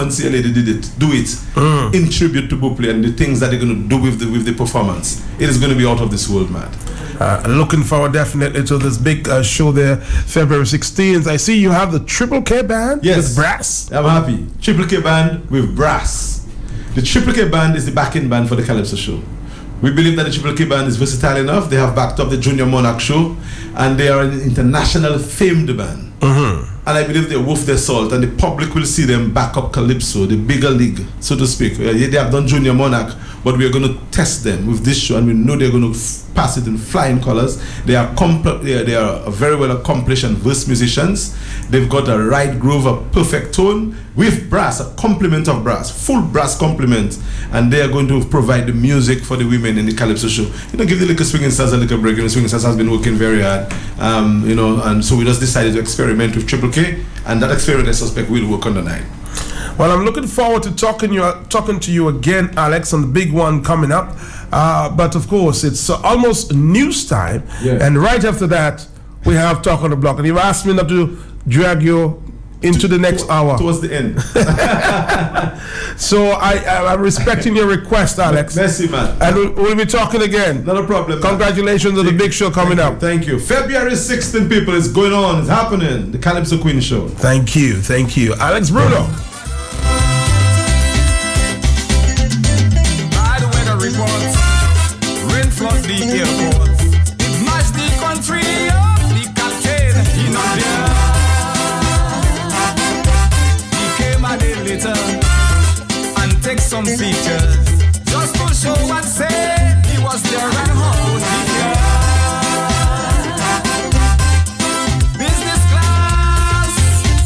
and see a lady do it in tribute to Bupley and the things that they're going to do with the performance. It is going to be out of this world, man. Looking forward definitely to this big show there, February 16th. I see you have the Triple K Band with brass. I'm happy. Triple K Band with brass. The Triple K Band is the backing band for the Calypso show. We believe that the Triple K Band is versatile enough. They have backed up the Junior Monarch show, and they are an international famed band. And I believe they wolf their salt, and the public will see them back up Calypso, the bigger league, so to speak. They have done Junior Monarch, but we are going to test them with this show, and we know they're going to pass it in flying colors. They are very well accomplished and versed musicians. They've got a right groove, a perfect tone with brass, a complement of brass, full brass complement, and they are going to provide the music for the women in the Calypso show. Give the little swinging stars a little break. Swinging stars has been working very hard, and so we just decided to experiment with Triple K, and that experiment I suspect will work on the night. Well, I'm looking forward to talking to you again, Alex, on the big one coming up. But of course, it's almost news time, and right after that, we have Talk on the Block. And you've asked me not to drag you into the next hour. Towards the end. So I'm respecting your request, Alex. Merci, man. And we'll be talking again. Not a problem. Congratulations on the big show coming up. Thank you. February 16th, people, it's going on. It's happening. The Calypso Queen show. Thank you. Alex Bruno. Rain flood the airport. It matched the country of the captain. He not there. He came a day later and take some pictures just to show and say he was there and how he Business class,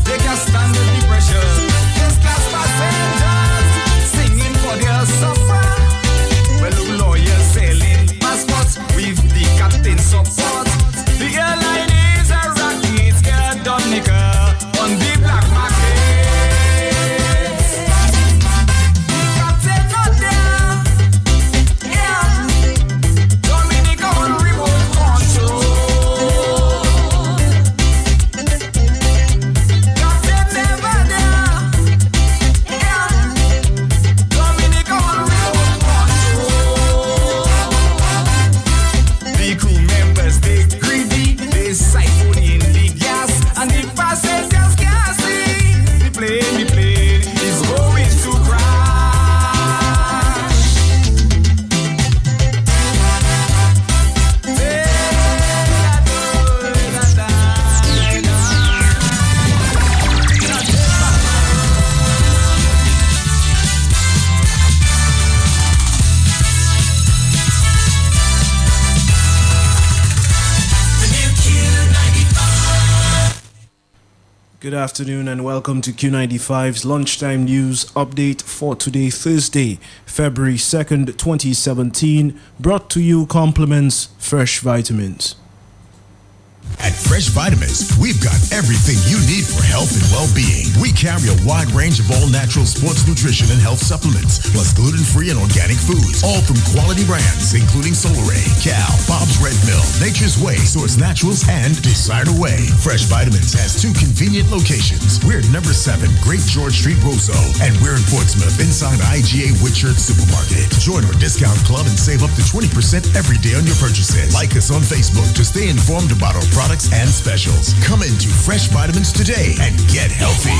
they can stand the pressure. First class passengers singing for their supper. Lawyers selling passports with the captain's support. The airline is a rocket, scared Dominica on the black market. Captain not there, yeah. Dominica on remote control. Captain never there, yeah. Dominica on remote control. The crew members, they greedy, they siphoning the gas, and the passengers can't see. The plane is going to crash. Good afternoon and welcome to Q95's Lunchtime News Update for today, Thursday, February 2nd, 2017, brought to you compliments Fresh Vitamins. At Fresh Vitamins, we've got everything you need for health and well-being. We carry a wide range of all-natural sports nutrition and health supplements, plus gluten-free and organic foods, all from quality brands, including Solaray, Cal, Bob's Red Mill, Nature's Way, Source Naturals, and Desired Way. Fresh Vitamins has 2 convenient locations. We're at number 7, Great George Street, Roseau, and we're in Portsmouth, inside IGA Whitchurch Supermarket. Join our discount club and save up to 20% every day on your purchases. Like us on Facebook to stay informed about our products and specials. Come into Fresh Vitamins today and get healthy.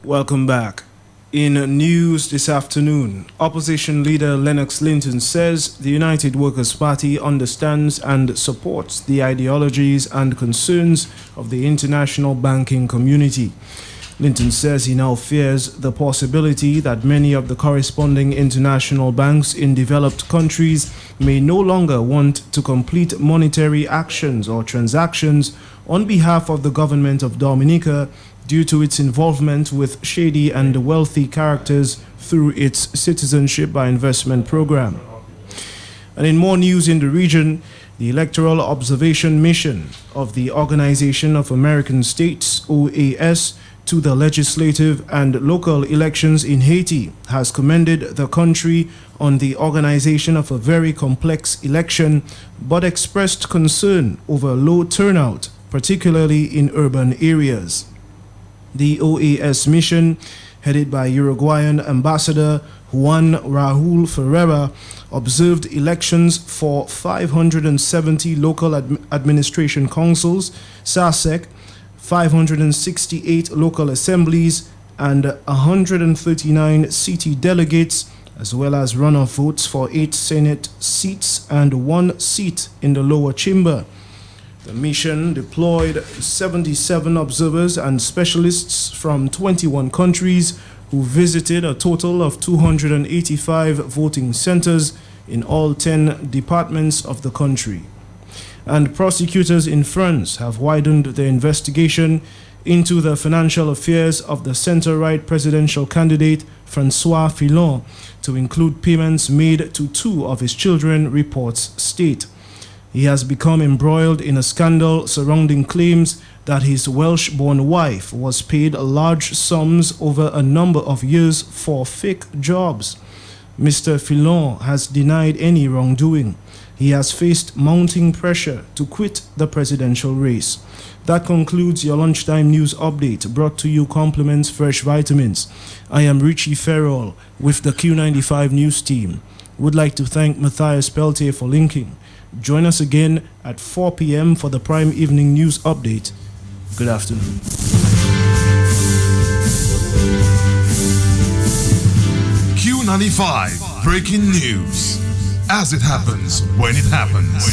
Welcome back. In news this afternoon, opposition leader Lennox Linton says the United Workers' Party understands and supports the ideologies and concerns of the international banking community. Linton says he now fears the possibility that many of the corresponding international banks in developed countries may no longer want to complete monetary actions or transactions on behalf of the government of Dominica due to its involvement with shady and wealthy characters through its Citizenship by Investment program. And in more news in the region, the Electoral Observation Mission of the Organization of American States, OAS, to the legislative and local elections in Haiti has commended the country on the organization of a very complex election, but expressed concern over low turnout, particularly in urban areas. The OAS mission, headed by Uruguayan Ambassador Juan Raúl Ferreira, observed elections for 570 local administration councils, SASEC, 568 local assemblies, and 139 city delegates, as well as runoff votes for 8 Senate seats and 1 seat in the lower chamber. The mission deployed 77 observers and specialists from 21 countries who visited a total of 285 voting centers in all 10 departments of the country. And prosecutors in France have widened their investigation into the financial affairs of the center-right presidential candidate François Fillon to include payments made to 2 of his children, reports state. He has become embroiled in a scandal surrounding claims that his Welsh-born wife was paid large sums over a number of years for fake jobs. Mr. Fillon has denied any wrongdoing. He has faced mounting pressure to quit the presidential race. That concludes your lunchtime news update, brought to you compliments Fresh Vitamins. I am Richie Ferrell with the Q95 News team. Would like to thank Matthias Peltier for linking. Join us again at 4 p.m. for the Prime Evening News Update. Good afternoon. Q95 Breaking News. As it happens, when it happens.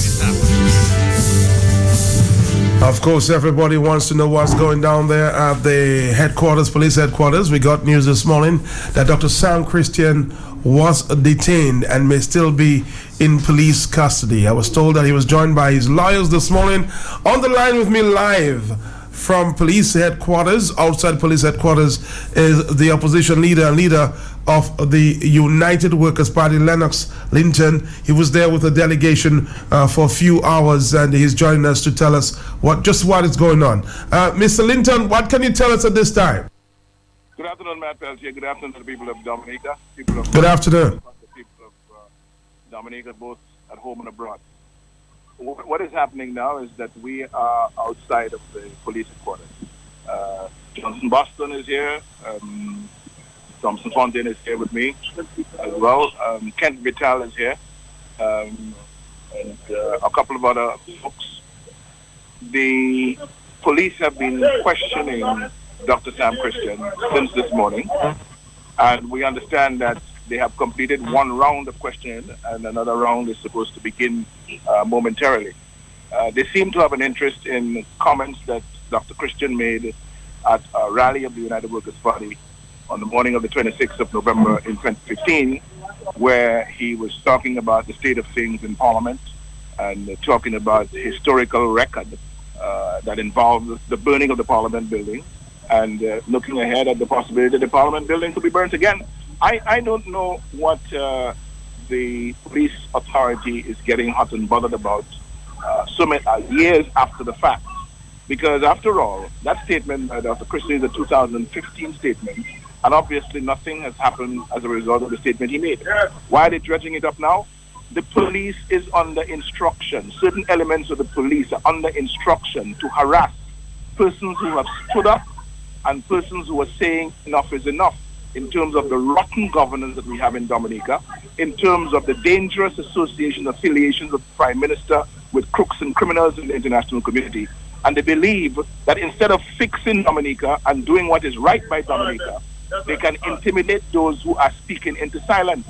Of course, everybody wants to know what's going down there at the headquarters, police headquarters. We got news this morning that Dr. Sam Christian was detained and may still be in police custody. I was told that he was joined by his lawyers this morning. On the line with me live from police headquarters, outside police headquarters, is the opposition leader and leader of the United Workers' Party, Lennox Linton. He was there with a delegation for a few hours, and he's joining us to tell us what is going on. Mr. Linton, what can you tell us at this time? Good afternoon, Matt Peltier. Good afternoon to the people of Dominica. Good afternoon. The people of Dominica, both at home and abroad. What is happening now is that we are outside of the police headquarters. Johnson Boston is here. Thompson Fontaine is here with me as well. Kent Vital is here. And a couple of other folks. The police have been questioning Dr. Sam Christian since this morning. And we understand that they have completed one round of questioning and another round is supposed to begin momentarily. They seem to have an interest in comments that Dr. Christian made at a rally of the United Workers' Party on the morning of the 26th of November in 2015, where he was talking about the state of things in Parliament and talking about the historical record that involved the burning of the Parliament building and looking ahead at the possibility that the Parliament building could be burnt again. I don't know what the police authority is getting hot and bothered about so many years after the fact. Because after all, that statement by Dr. Christian is a 2015 statement, and obviously nothing has happened as a result of the statement he made. Why are they dredging it up now? The police is under instruction. Certain elements of the police are under instruction to harass persons who have stood up and persons who are saying enough is enough in terms of the rotten governance that we have in Dominica, in terms of the dangerous association, affiliations of the Prime Minister with crooks and criminals in the international community. And they believe that instead of fixing Dominica and doing what is right by Dominica, they can intimidate those who are speaking into silence.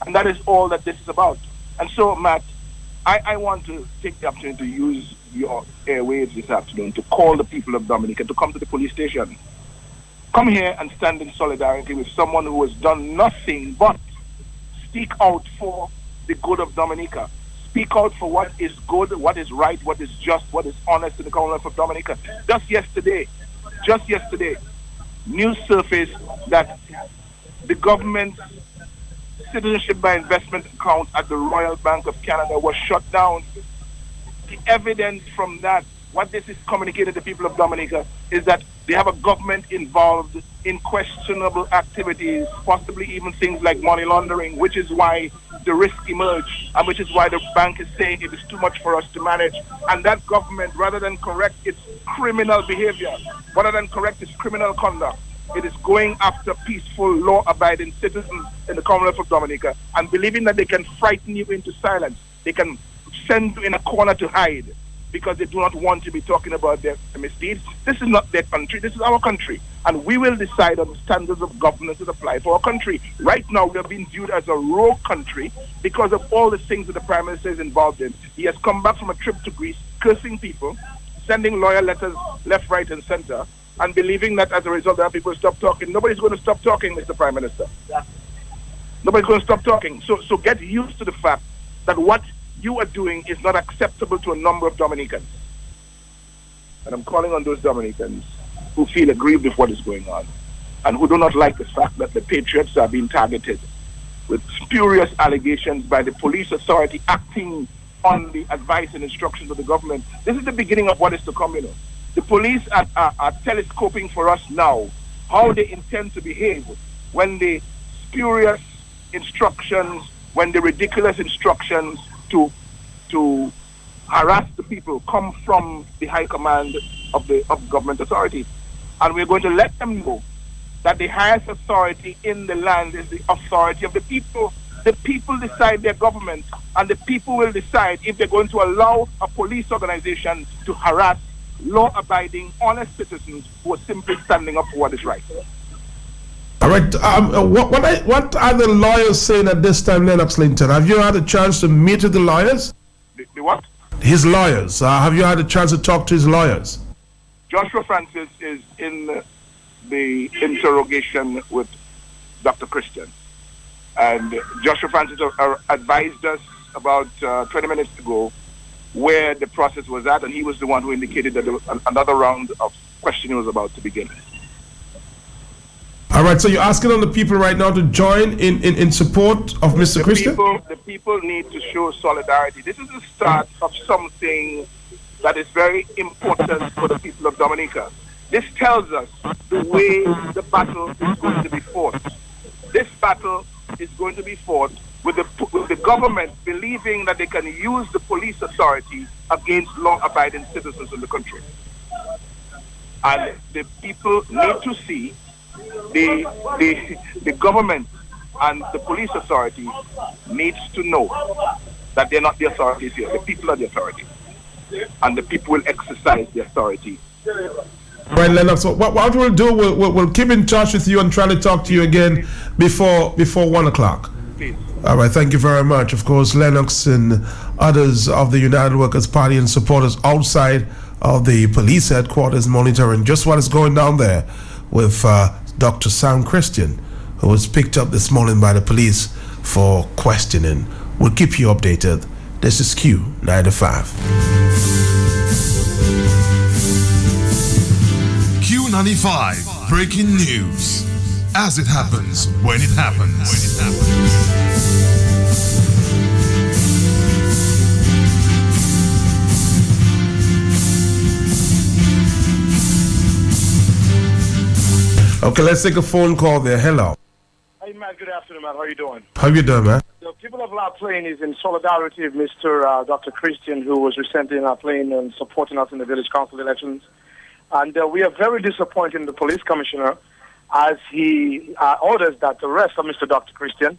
And that is all that this is about. And so, Matt, I want to take the opportunity to use your airwaves this afternoon to call the people of Dominica to come to the police station. Come here and stand in solidarity with someone who has done nothing but speak out for the good of Dominica. Speak out for what is good, what is right, what is just, what is honest in the Commonwealth of Dominica. Just yesterday, news surfaced that the government's citizenship by investment account at the Royal Bank of Canada was shut down. The evidence from that what this is communicating to the people of Dominica is that they have a government involved in questionable activities, possibly even things like money laundering, which is why the risk emerged, and which is why the bank is saying it is too much for us to manage. And that government, rather than correct its criminal behavior, rather than correct its criminal conduct, it is going after peaceful, law-abiding citizens in the Commonwealth of Dominica and believing that they can frighten you into silence. They can send you in a corner to hide because they do not want to be talking about their misdeeds. This is not their country. This is our country. And we will decide on the standards of governance that apply for our country. Right now, we are being viewed as a rogue country because of all the things that the Prime Minister is involved in. He has come back from a trip to Greece, cursing people, sending lawyer letters left, right, and center, and believing that as a result that people stop talking. Nobody's going to stop talking, Mr. Prime Minister. Nobody's going to stop talking. So get used to the fact that what you are doing is not acceptable to a number of Dominicans. And I'm calling on those Dominicans who feel aggrieved with what is going on and who do not like the fact that the patriots are being targeted with spurious allegations by the police authority acting on the advice and instructions of the government. This is the beginning of what is to come, you know. The police are telescoping for us now how they intend to behave when the spurious instructions, when the ridiculous instructions to harass the people come from the high command of government authority. And we're going to let them know that the highest authority in the land is the authority of the people. The people decide their government, and the people will decide if they're going to allow a police organization to harass law-abiding, honest citizens who are simply standing up for what is right. All right. What are the lawyers saying at this time, Lennox Linton? Have you had a chance to meet with the lawyers? The what? His lawyers. Have you had a chance to talk to his lawyers? Joshua Francis is in the interrogation with Dr. Christian. And Joshua Francis advised us about 20 minutes ago where the process was at, and he was the one who indicated that another round of questioning was about to begin. All right, so you're asking on the people right now to join in support of Mr. Christian? The people need to show solidarity. This is the start of something that is very important for the people of Dominica. This tells us the way the battle is going to be fought. This battle is going to be fought with the government believing that they can use the police authority against law-abiding citizens in the country. And the people need to see the government and the police authority needs to know that they're not the authorities here. The people are the authority. And the people will exercise the authority. Right, Lennox. So what we'll do, we'll keep in touch with you and try to talk to you again before 1 o'clock. Please. All right, thank you very much. Of course, Lennox and others of the United Workers' Party and supporters outside of the police headquarters monitoring just what is going down there with Dr. Sam Christian, who was picked up this morning by the police for questioning. We'll keep you updated. This is Q95. Q95 breaking news. As it happens, when it happens. Okay, let's take a phone call there. Hello. Hey, Matt. Good afternoon, Matt. How are you doing? How you doing, man? The people of La Plaine is in solidarity with Mr. Dr. Christian, who was recently in La Plaine and supporting us in the village council elections. And we are very disappointed in the police commissioner as he orders that arrest of Mr. Dr. Christian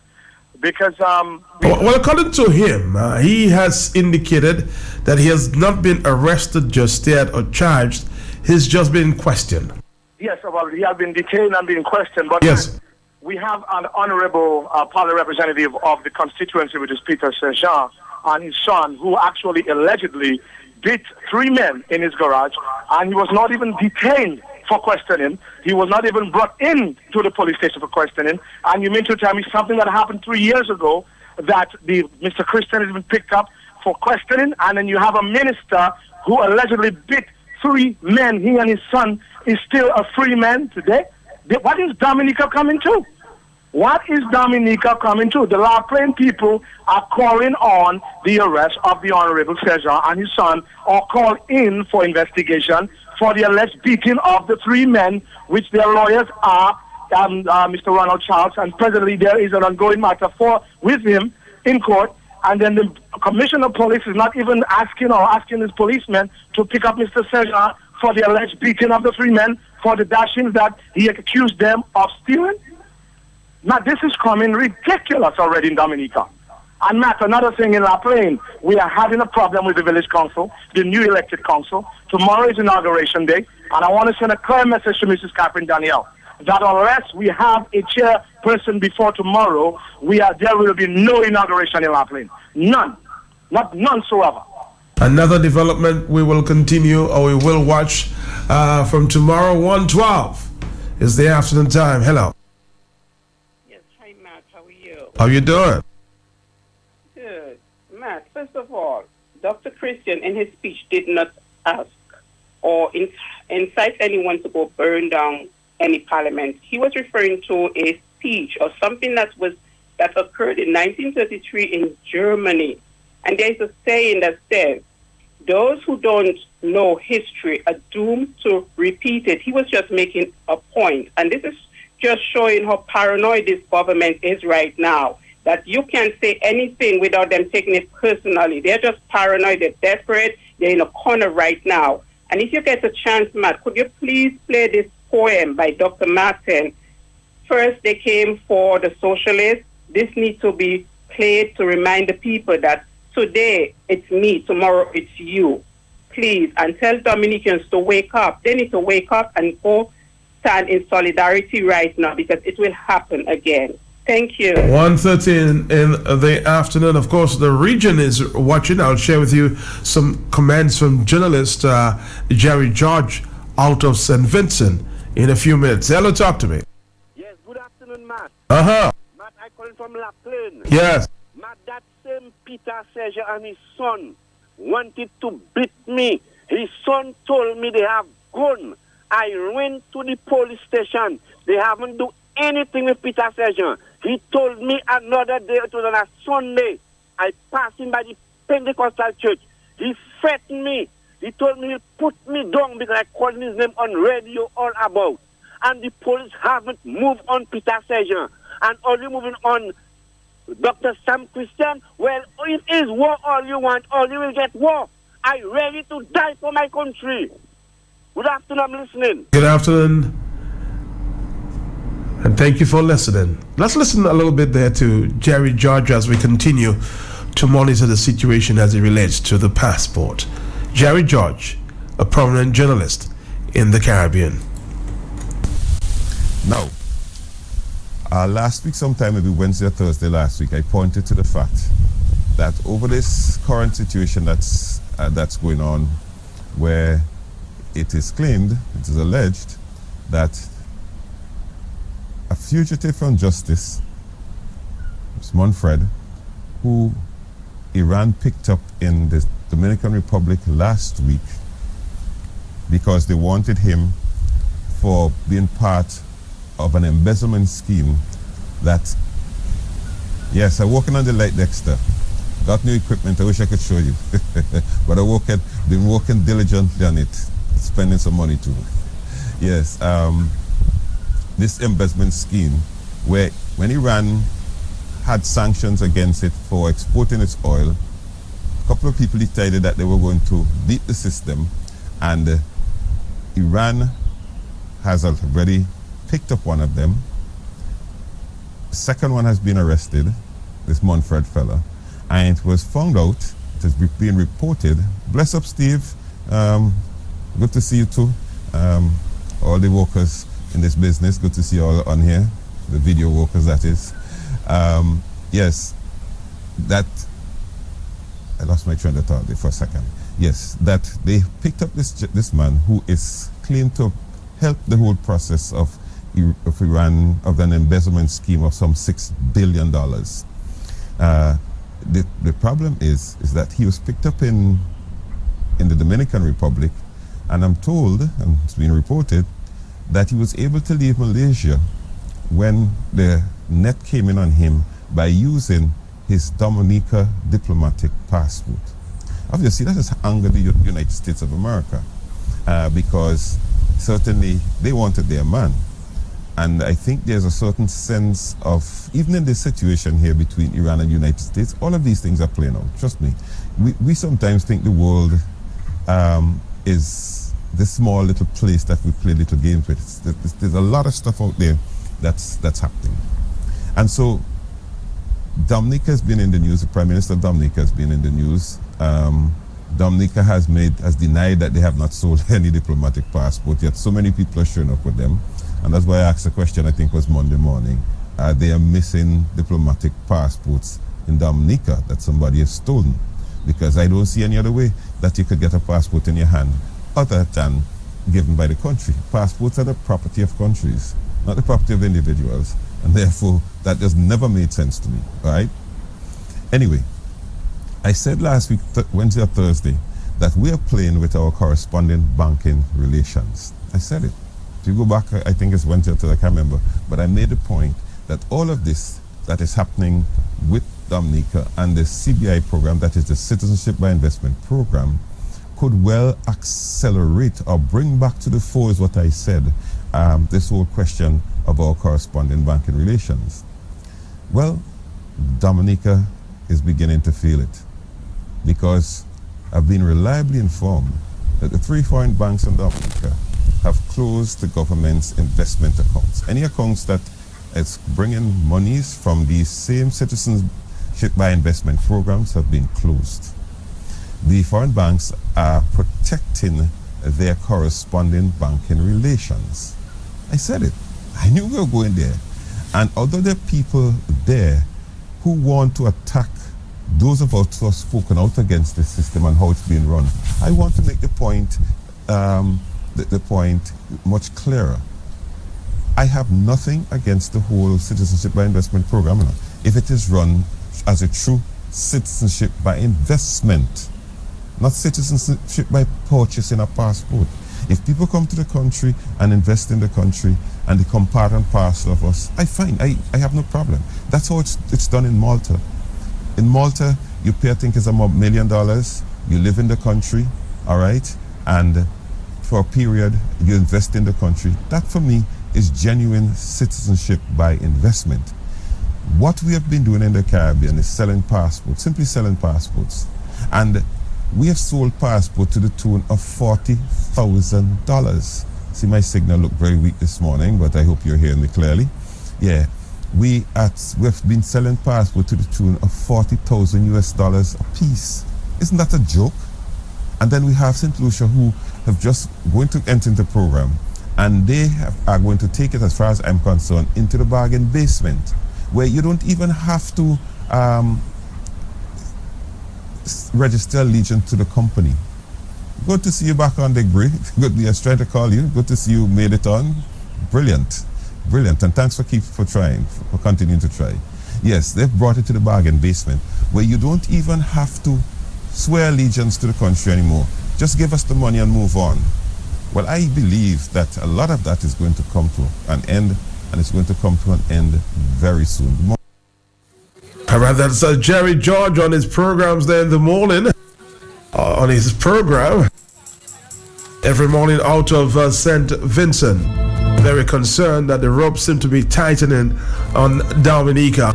because... well, according to him, he has indicated that he has not been arrested just yet or charged. He's just been questioned. Yes, well, he has been detained and been questioned. But yes, we have an honorable parliament representative of the constituency, which is Peter Saint-Jean, and his son, who actually allegedly beat 3 men in his garage, and he was not even detained for questioning. He was not even brought in to the police station for questioning. And you mean to tell me something that happened 3 years ago, that Mr. Christian has been picked up for questioning, and then you have a minister who allegedly beat 3 men, he and his son, is still a free man today? What is Dominica coming to? What is Dominica coming to? The La Plaine people are calling on the arrest of the Honorable Sergeant and his son, or call in for investigation for the alleged beating of the 3 men, which their lawyers are Mr. Ronald Charles, and presently there is an ongoing matter with him in court. And then the commissioner of police is not even asking his policemen to pick up Mr. Sergeant for the alleged beating of the 3 men for the dashings that he accused them of stealing. Now, this is coming ridiculous already in Dominica. And Matt, another thing in La Plaine, we are having a problem with the village council, the new elected council. Tomorrow is inauguration day, and I want to send a clear message to Mrs. Catherine Danielle that unless we have a chairperson before tomorrow, there will be no inauguration in La Plaine. None. None soever. Another development we will continue, or we will watch from tomorrow, 1:12 is the afternoon time. Hello. Yes, hi Matt, how are you? How you doing? Good. Matt, first of all, Dr. Christian in his speech did not ask or incite anyone to go burn down any parliament. He was referring to a speech or something that occurred in 1933 in Germany. And there's a saying that says, those who don't know history are doomed to repeat it. He was just making a point. And this is just showing how paranoid this government is right now, that you can't say anything without them taking it personally. They're just paranoid, they're desperate, they're in a corner right now. And if you get a chance, Matt, could you please play this poem by Dr. Martin? First, they came for the socialists. This needs to be played to remind the people that today it's me, tomorrow it's you. Please, and tell Dominicans to wake up. They need to wake up and go stand in solidarity right now, because it will happen again. Thank you. 1:13 in the afternoon. Of course, the region is watching. I'll share with you some comments from journalist Jerry George out of St. Vincent in a few minutes. Hello, talk to me. Yes, good afternoon, Matt. Uh-huh. Matt, I call from La Plaine. Yes. Matt, that same Peter Serge and his son wanted to beat me. His son told me they have gun. I went to the police station. They haven't done anything with Peter Serge. He told me another day, it was on a Sunday, I passed him by the Pentecostal church. He threatened me. He told me he'll put me down because I called his name on radio all about. And the police haven't moved on Peter Serge. And only moving on Dr. Sam Christian. Well, it is war all you want, all you will get war. I'm ready to die for my country. Good afternoon, I'm listening. Good afternoon. And thank you for listening. Let's listen a little bit there to Jerry George as we continue to monitor the situation as it relates to the passport. Jerry George, a prominent journalist in the Caribbean. Now, last week, sometime maybe Wednesday or Thursday last week, I pointed to the fact that over this current situation that's going on, where it is claimed, it is alleged, that a fugitive from justice, Monfred, who Iran picked up in the Dominican Republic last week because they wanted him for being part of an embezzlement scheme that, yes, I'm working on the light, Dexter. Got new equipment, I wish I could show you. But been working diligently on it, spending some money too. Yes, this embezzlement scheme, where when Iran had sanctions against it for exporting its oil, a couple of people decided that they were going to beat the system, and Iran has already picked up one of them. The second one has been arrested, this Monfred fella, and it was found out, it has been reported. Bless up, Steve. Good to see you too. All the workers in this business, good to see you all on here, the video workers, that is. Yes, that, I lost my train of thought there for a second. Yes, that they picked up this man who is claimed to help the whole process of Iran, of an embezzlement scheme of some $6 billion. The problem is that he was picked up in the Dominican Republic, and I'm told, and it's been reported, that he was able to leave Malaysia when the net came in on him by using his Dominica diplomatic passport. Obviously, that has angered the United States of America because certainly they wanted their man. And I think there's a certain sense of, even in this situation here between Iran and the United States, all of these things are playing out. Trust me. We sometimes think the world is this small little place that we play little games with. There's a lot of stuff out there that's happening. And so Dominica has been in the news. The Prime Minister of Dominica has been in the news. Dominica has denied that they have not sold any diplomatic passport, yet so many people are showing up with them. And that's why I asked the question, I think it was Monday morning. They are missing diplomatic passports in Dominica that somebody has stolen. Because I don't see any other way that you could get a passport in your hand other than given by the country. Passports are the property of countries, not the property of individuals. And therefore, that just never made sense to me, all right? Anyway, I said last week, Wednesday or Thursday, that we are playing with our corresponding banking relations. I said it. If you go back, I think it's Wednesday or Thursday, I can't remember, but I made the point that all of this that is happening with Dominica and the CBI program, that is the Citizenship by Investment program, could well accelerate or bring back to the fore, is what I said, this whole question of our corresponding banking relations. Well, Dominica is beginning to feel it because I've been reliably informed that the 3 foreign banks in Dominica have closed the government's investment accounts. Any accounts that is bringing monies from these same Citizenship by Investment programs have been closed. The foreign banks are protecting their corresponding banking relations. I said it. I knew we were going there. And although there are people there who want to attack those of us who have spoken out against the system and how it's being run, I want to make the point much clearer. I have nothing against the whole Citizenship by Investment program if it is run as a true citizenship by investment, not citizenship by purchasing a passport. If people come to the country and invest in the country and they become part and parcel of us, I have no problem. That's how it's done in Malta. In Malta, you pay, I think it's $1 million, you live in the country, all right, and for a period, you invest in the country. That for me is genuine citizenship by investment. What we have been doing in the Caribbean is selling passports, simply selling passports. And we have sold passports to the tune of $40,000. See, my signal looked very weak this morning, but I hope you're hearing me clearly. Yeah, we've been selling passports to the tune of $40,000 a piece. Isn't that a joke? And then we have St. Lucia who have just going to enter into the program, and they are going to take it, as far as I'm concerned, into the bargain basement, where you don't even have to register allegiance to the company. Good to see you back on, Degree. Good, I was trying to call you. Good to see you made it on. Brilliant, brilliant, and thanks for continuing to try. Yes, they've brought it to the bargain basement, where you don't even have to swear allegiance to the country anymore. Just give us the money and move on. Well, I believe that a lot of that is going to come to an end, and it's going to come to an end very soon. All right, that's Jerry George on his programs there in the morning. On his program every morning out of St. Vincent. Very concerned that the ropes seem to be tightening on Dominica.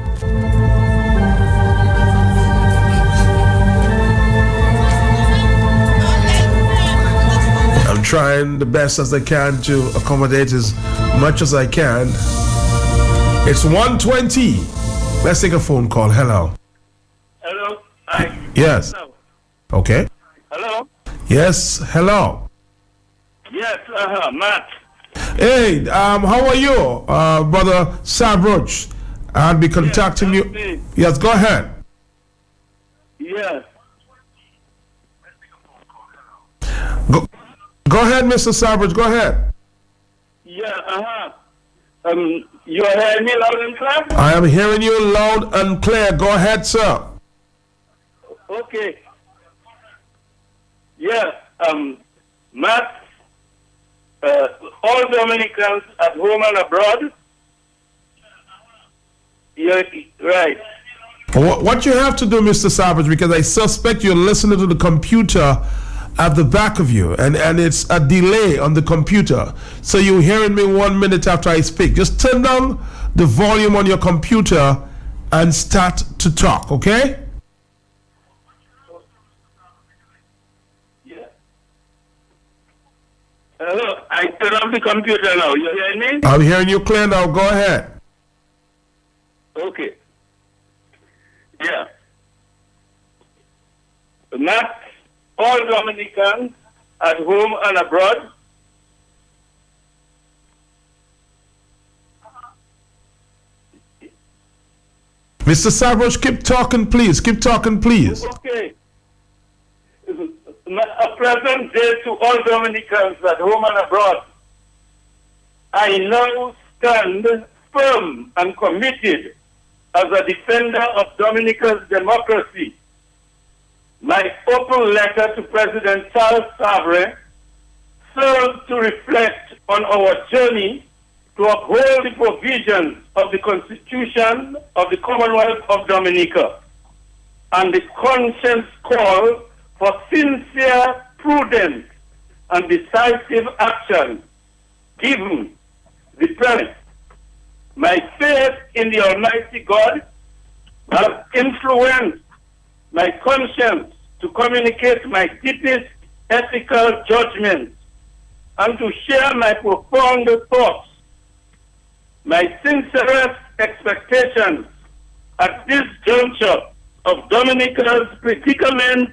I'm trying the best as I can to accommodate as much as I can. It's 1:20. Let's take a phone call. Hello. Hello. Hi. Yes. Hello. Okay. Hello. Yes. Hello. Yes. Matt. Hey, how are you, brother Sabroch? I'll be contacting you. Yes, go ahead. Yes. Go ahead, Mr. Sabroch. Go ahead. Yeah. You hear me loud and clear? I am hearing you loud and clear. Go ahead, sir. Okay. Yeah. Matt. All Dominicans at home and abroad, You're right. What you have to do, Mr. Savage, because I suspect you're listening to the computer at the back of you, and it's a delay on the computer. So you're hearing me 1 minute after I speak. Just turn down the volume on your computer and start to talk, okay? Hello, I turn off the computer now. You hear me? I'm hearing you clear now. Go ahead. Okay. Yeah. Not all Dominicans at home and abroad. Mr. Savage, keep talking, please. Keep talking, please. Okay. A pleasant day to all Dominicans at home and abroad. I now stand firm and committed as a defender of Dominica's democracy. My open letter to President Charles Savre serves to reflect on our journey to uphold the provisions of the Constitution of the Commonwealth of Dominica and the conscience call for sincere, prudent, and decisive action, given the premise. My faith in the Almighty God has influenced my conscience to communicate my deepest ethical judgments and to share my profound thoughts. My sincerest expectations at this juncture of Dominica's predicament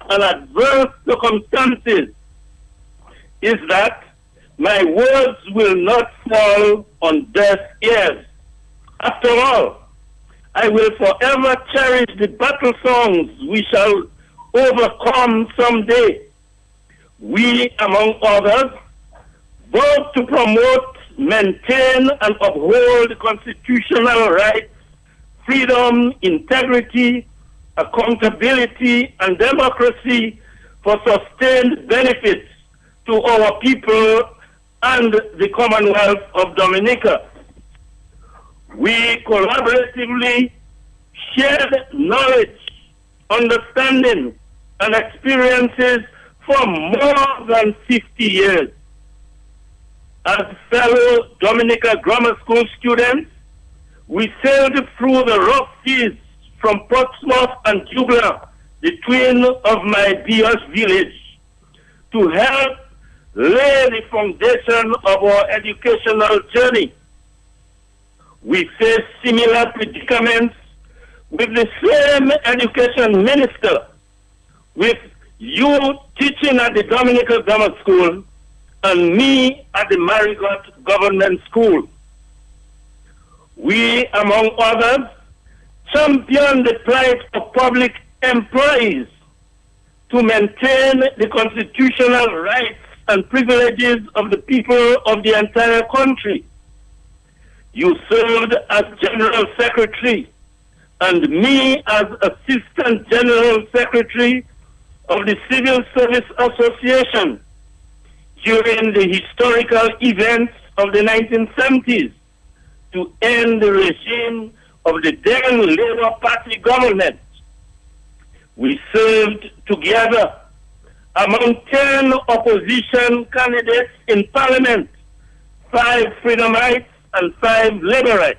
and adverse circumstances is that my words will not fall on deaf ears. After all, I will forever cherish the battle songs we shall overcome someday. We, among others, vow to promote, maintain, and uphold constitutional rights, freedom, integrity, accountability, and democracy for sustained benefits to our people and the Commonwealth of Dominica. We collaboratively shared knowledge, understanding, and experiences for more than 50 years. As fellow Dominica Grammar School students, we sailed through the rough seas from Portsmouth and Jubla, the twin of my Bios village, to help lay the foundation of our educational journey. We face similar predicaments with the same education minister, with you teaching at the Dominica Grammar School and me at the Marigot Government School. We, among others, champion the plight of public employees to maintain the constitutional rights and privileges of the people of the entire country. You served as General Secretary and me as Assistant General Secretary of the Civil Service Association during the historical events of the 1970s to end the regime of the then Labour Party government. We served together among 10 opposition candidates in Parliament, 5 Freedomites and 5 Laborites.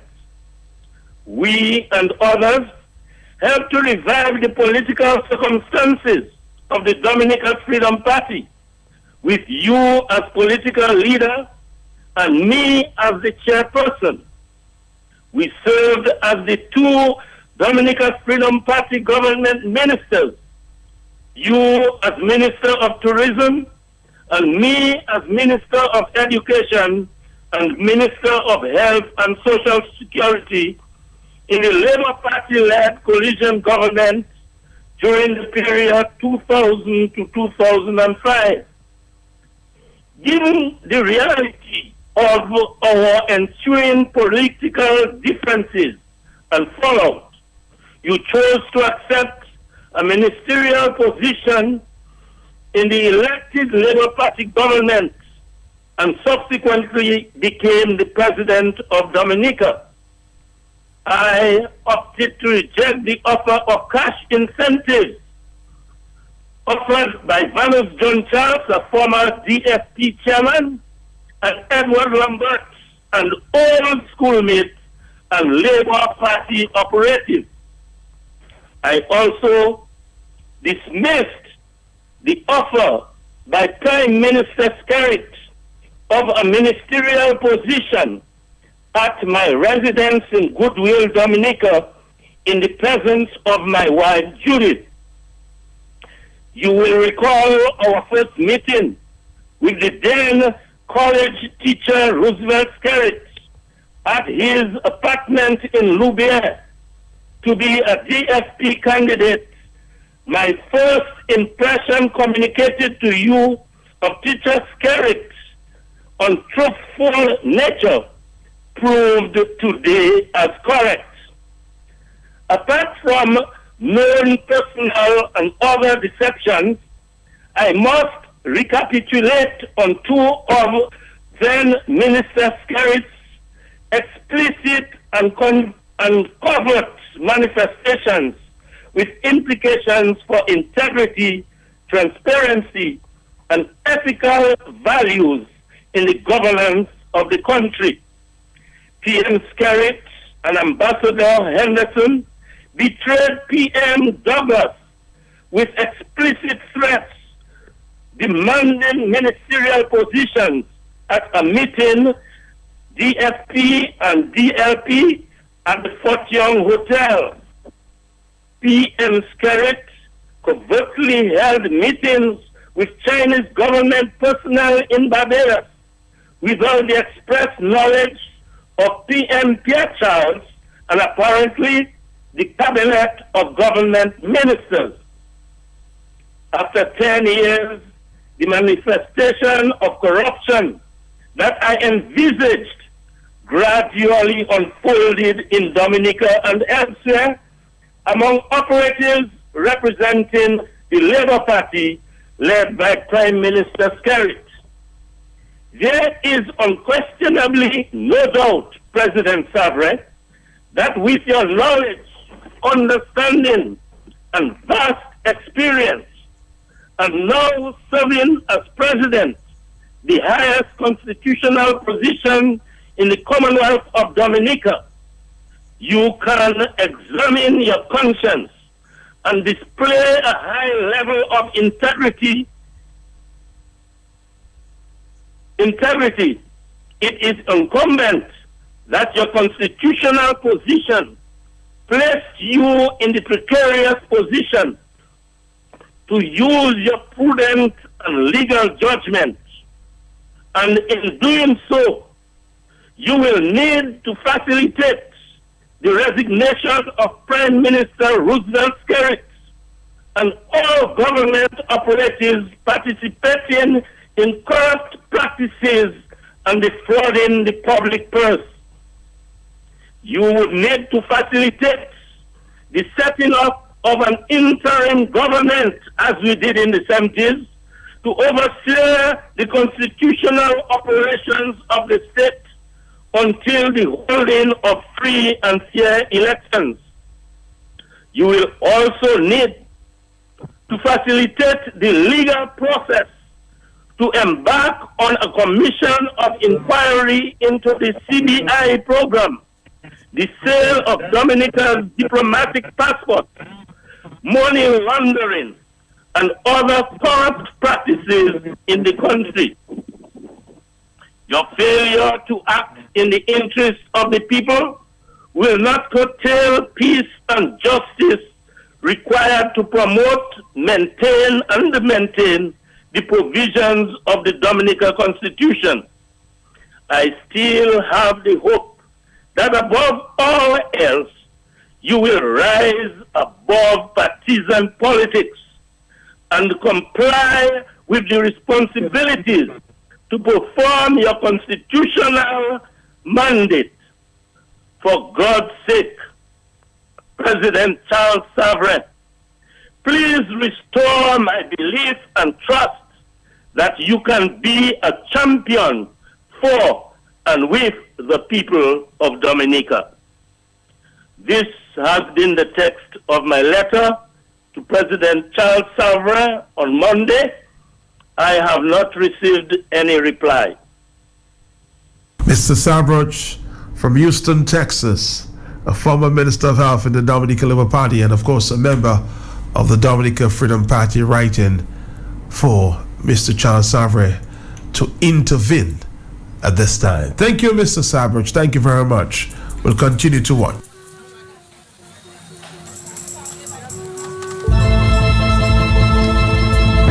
We and others helped to revive the political circumstances of the Dominica Freedom Party, with you as political leader and me as the chairperson. We served as the 2 Dominica Freedom Party government ministers, you as Minister of Tourism and me as Minister of Education and Minister of Health and Social Security in the Labour Party-led coalition government during the period 2000 to 2005. Given the reality of our ensuing political differences and fallout, you chose to accept a ministerial position in the elected Labour Party government and subsequently became the President of Dominica. I opted to reject the offer of cash incentives offered by Vanus John Charles, a former DFP chairman, and Edward Lambert, an old schoolmate and Labour Party operative. I also dismissed the offer by Prime Minister Skerrit of a ministerial position at my residence in Goodwill, Dominica, in the presence of my wife, Judith. You will recall our first meeting with the then college teacher Roosevelt Skerrit at his apartment in Louviers to be a DFP candidate. My first impression communicated to you of teacher Skerrit's untruthful nature proved today as correct. Apart from known personal and other deceptions, I must recapitulate on two of then Minister Skerrit's explicit and covert manifestations with implications for integrity, transparency, and ethical values in the governance of the country. PM Skerrit and Ambassador Henderson betrayed PM Douglas with explicit threats demanding ministerial positions at a meeting DFP and DLP at the Fort Young Hotel. PM Skerrit covertly held meetings with Chinese government personnel in Barbados without the express knowledge of PM Pierre Charles and apparently the cabinet of government ministers. After 10 years, the manifestation of corruption that I envisaged gradually unfolded in Dominica and elsewhere among operatives representing the Labour Party led by Prime Minister Skerrit. There is unquestionably no doubt, President Savre, that with your knowledge, understanding, and vast experience, and now serving as President, the highest constitutional position in the Commonwealth of Dominica, you can examine your conscience and display a high level of integrity. It is incumbent that your constitutional position placed you in the precarious position to use your prudent and legal judgment. And in doing so, you will need to facilitate the resignation of Prime Minister Roosevelt Skerrit and all government operatives participating in corrupt practices and defrauding the public purse. You would need to facilitate the setting up of an interim government, as we did in the 70s, to oversee the constitutional operations of the state until the holding of free and fair elections. You will also need to facilitate the legal process to embark on a commission of inquiry into the CBI program, the sale of Dominica's diplomatic passports, money laundering, and other corrupt practices in the country. Your failure to act in the interest of the people will not curtail peace and justice required to promote, maintain, and maintain the provisions of the Dominica Constitution. I still have the hope that above all else, you will rise above partisan politics and comply with the responsibilities to perform your constitutional mandate. For God's sake, President Charles Savre, please restore my belief and trust that you can be a champion for and with the people of Dominica. This has been the text of my letter to President Charles Savre on Monday. I have not received any reply. Mr. Sabroch from Houston, Texas, a former Minister of Health in the Dominica Labour Party and, of course, a member of the Dominica Freedom Party, writing for Mr. Charles Savre to intervene at this time. Thank you, Mr. Sabroch. Thank you very much. We'll continue to watch.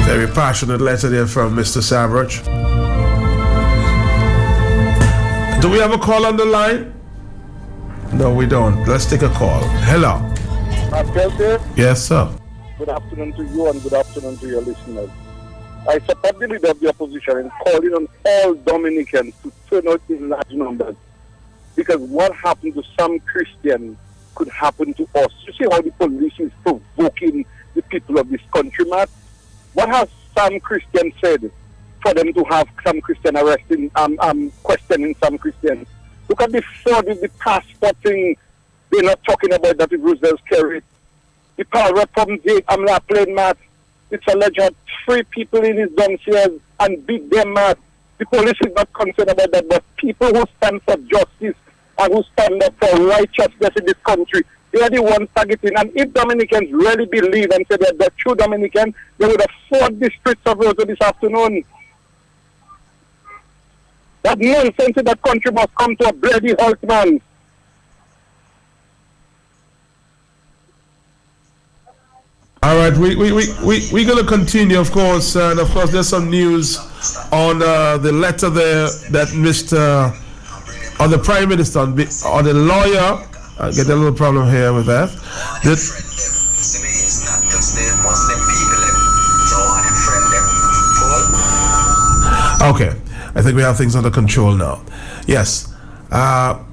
Very passionate letter there from Mr. Sabroch. Do we have a call on the line? No, we don't. Let's take a call. Hello. Yes, sir. Good afternoon to you and good afternoon to your listeners. I support the leader of the opposition in calling on all Dominicans to turn out in large numbers, because what happened to some Christians could happen to us. You see how the police is provoking the people of this country, Matt? What has some Christians said for them to have some Christian arresting, questioning some Christians? Look at the fraud with the passport thing. They're not talking about that with Roosevelt carry. The power from the plane, Matt. It's alleged 3 people in his downstairs and beat them, Matt. The police is not concerned about that, but people who stand for justice and who stand up for righteousness in this country, they are the ones targeting. And if Dominicans really believe and say that they're true Dominican, they would have fought the streets of Roseau this afternoon. That nonsense in that country must come to a bloody halt, man. All right, we're going to continue, of course, and of course there's some news on the letter there that on the Prime Minister, on the lawyer. I get a little problem here with that. Okay, I think we have things under control now. Yes, a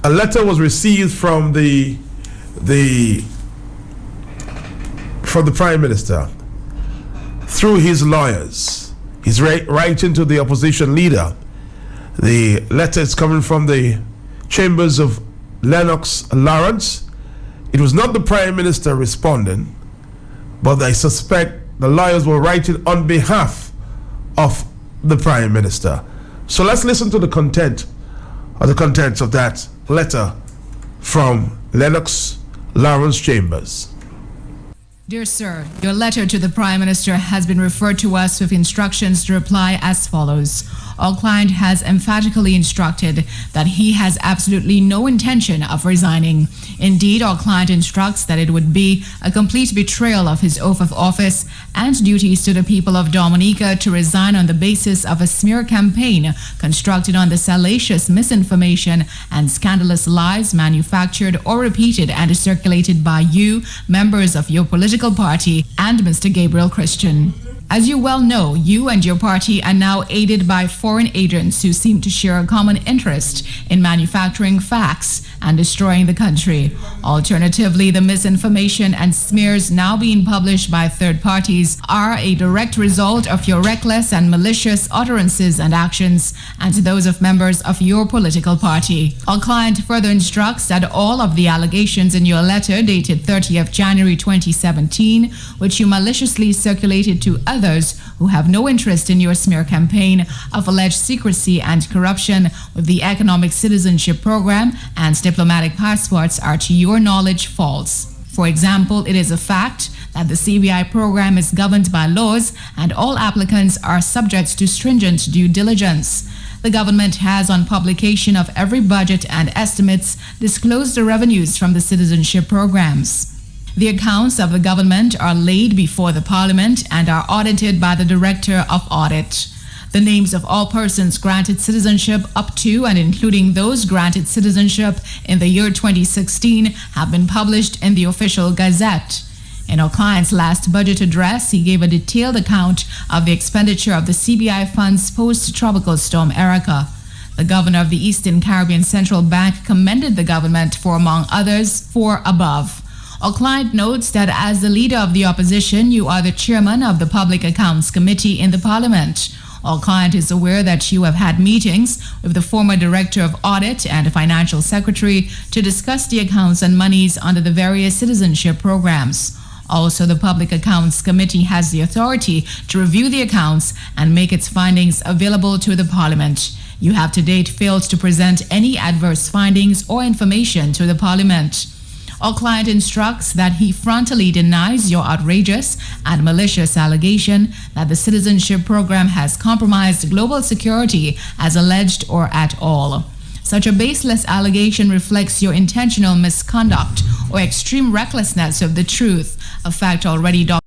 letter was received from the Prime Minister through his lawyers. He's writing to the opposition leader. The letter is coming from the chambers of Lennox Lawrence. It was not the Prime Minister responding, but I suspect the lawyers were writing on behalf of the Prime Minister. So let's listen to the contents of that letter from Lennox Lawrence Chambers. Dear Sir, your letter to the Prime Minister has been referred to us with instructions to reply as follows. Our client has emphatically instructed that he has absolutely no intention of resigning. Indeed, our client instructs that it would be a complete betrayal of his oath of office and duties to the people of Dominica to resign on the basis of a smear campaign constructed on the salacious misinformation and scandalous lies manufactured or repeated and circulated by you, members of your political party, and Mr. Gabriel Christian. As you well know, you and your party are now aided by foreign agents who seem to share a common interest in manufacturing facts and destroying the country. Alternatively, the misinformation and smears now being published by third parties are a direct result of your reckless and malicious utterances and actions, and those of members of your political party. Our client further instructs that all of the allegations in your letter dated 30th January 2017, which you maliciously circulated to others who have no interest in your smear campaign of alleged secrecy and corruption with the Economic Citizenship Program and diplomatic passports are to your knowledge false. For example, it is a fact that the CBI program is governed by laws and all applicants are subject to stringent due diligence. The government has, on publication of every budget and estimates, disclosed the revenues from the citizenship programs. The accounts of the government are laid before the Parliament and are audited by the Director of Audit. The names of all persons granted citizenship up to and including those granted citizenship in the year 2016 have been published in the Official Gazette. In our client's last budget address, he gave a detailed account of the expenditure of the CBI funds post-Tropical Storm Erica. The governor of the Eastern Caribbean Central Bank commended the government for, among others, 4 above. Our client notes that as the leader of the opposition, you are the chairman of the Public Accounts Committee in the Parliament. Our client is aware that you have had meetings with the former Director of Audit and Financial Secretary to discuss the accounts and monies under the various citizenship programs. Also, the Public Accounts Committee has the authority to review the accounts and make its findings available to the Parliament. You have to date failed to present any adverse findings or information to the Parliament. Our client instructs that he frontally denies your outrageous and malicious allegation that the citizenship program has compromised global security as alleged or at all. Such a baseless allegation reflects your intentional misconduct or extreme recklessness of the truth, a fact already documented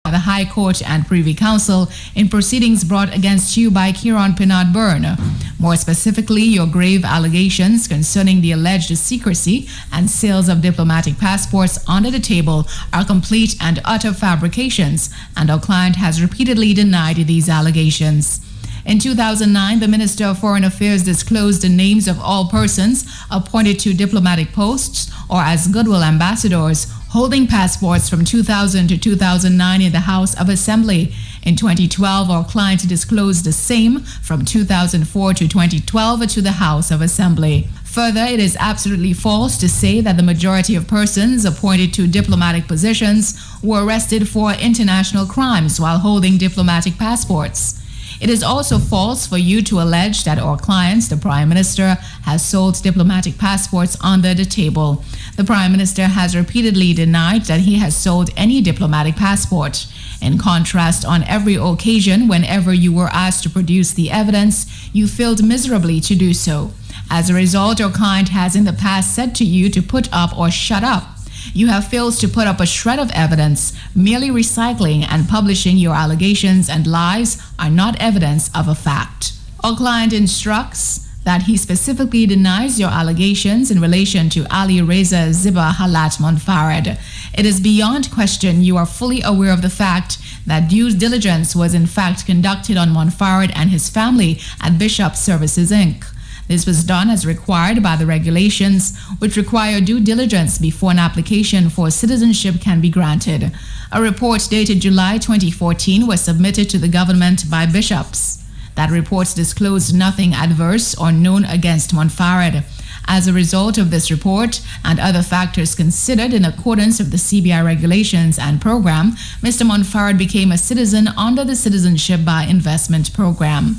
by the High Court and Privy Council in proceedings brought against you by Kieron Pinard Byrne. More specifically, your grave allegations concerning the alleged secrecy and sales of diplomatic passports under the table are complete and utter fabrications, and our client has repeatedly denied these allegations. In 2009, the Minister of Foreign Affairs disclosed the names of all persons appointed to diplomatic posts or as goodwill ambassadors holding passports from 2000 to 2009 in the House of Assembly. In 2012, our client disclosed the same from 2004 to 2012 to the House of Assembly. Further, it is absolutely false to say that the majority of persons appointed to diplomatic positions were arrested for international crimes while holding diplomatic passports. It is also false for you to allege that our client, the Prime Minister, has sold diplomatic passports under the table. The Prime Minister has repeatedly denied that he has sold any diplomatic passport. In contrast, on every occasion, whenever you were asked to produce the evidence, you failed miserably to do so. As a result, our client has in the past said to you to put up or shut up. You have failed to put up a shred of evidence. Merely recycling and publishing your allegations and lies are not evidence of a fact. Our client instructs that he specifically denies your allegations in relation to Ali Reza Ziba Halat Monfared. It is beyond question you are fully aware of the fact that due diligence was in fact conducted on Monfared and his family at Bishop Services Inc. This was done as required by the regulations, which require due diligence before an application for citizenship can be granted. A report dated July 2014 was submitted to the government by bishops. That report disclosed nothing adverse or known against Monfared. As a result of this report and other factors considered in accordance with the CBI regulations and program, Mr. Monfared became a citizen under the Citizenship by Investment program.